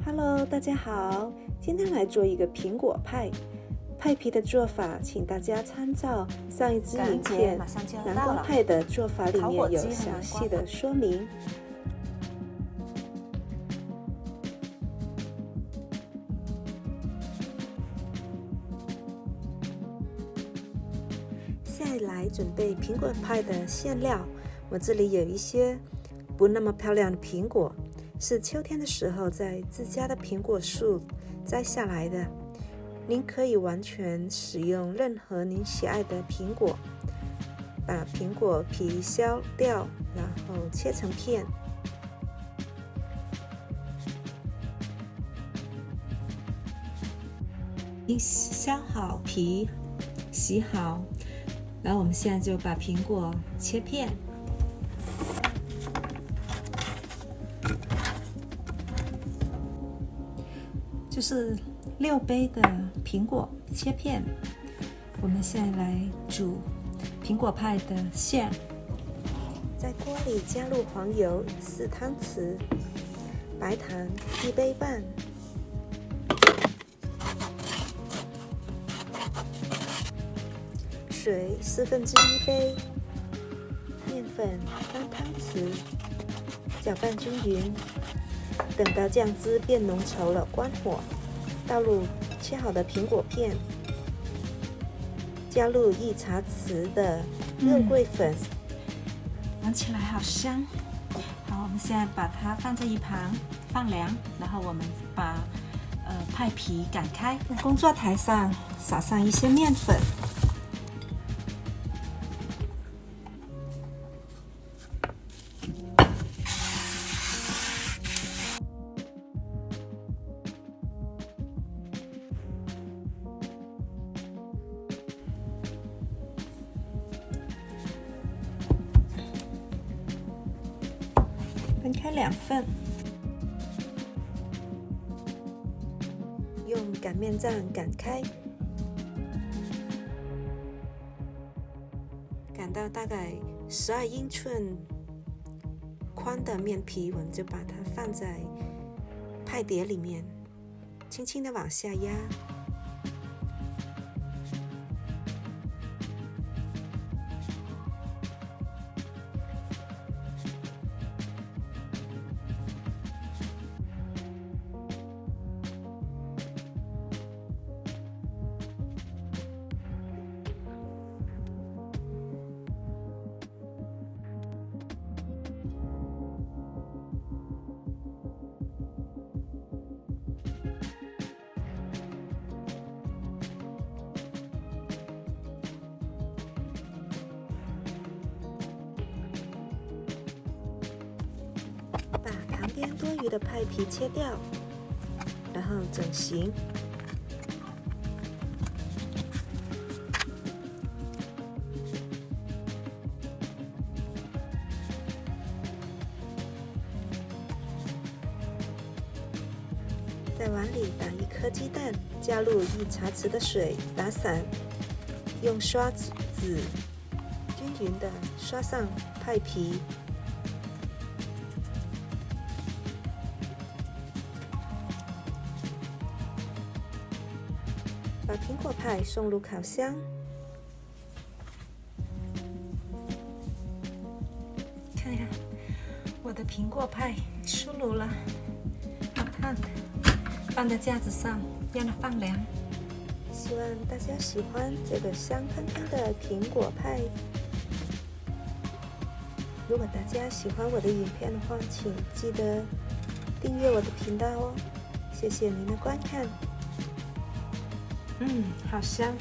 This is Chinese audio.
Hello， 大家好，今天来做一个苹果派。派皮的做法，请大家参照上一支影片南瓜派的做法里面有详细的说明。现在来准备苹果派的馅料，我这里有一些不那么漂亮的苹果，是秋天的时候在自家的苹果树摘下来的。您可以完全使用任何您喜爱的苹果，把苹果皮削掉，然后切成片。您削好皮，洗好，然后我们现在就把苹果切片。就是6杯的苹果切片，我们现在来煮苹果派的馅。在锅里加入黄油4汤匙，白糖1杯半，水1/4杯，面粉3汤匙，搅拌均匀。等到酱汁变浓稠了，关火，倒入切好的苹果片，加入1茶匙的肉桂粉，闻起来好香。好，我们现在把它放在一旁放凉，然后我们把派皮擀开，在工作台上撒上一些面粉。分开2份，用擀面杖擀开，擀到大概12英寸宽的面皮，我们就把它放在派碟里面，轻轻的往下压。把旁边多余的派皮切掉，然后整形。在碗里打1颗鸡蛋，加入1茶匙的水，打散，用刷子均匀的刷上派皮。把苹果派送入烤箱。看看我的苹果派出炉了，好烫的，放在架子上让它放凉。希望大家喜欢这个香喷喷的苹果派。如果大家喜欢我的影片的话，请记得订阅我的频道哦。谢谢您的观看。好香。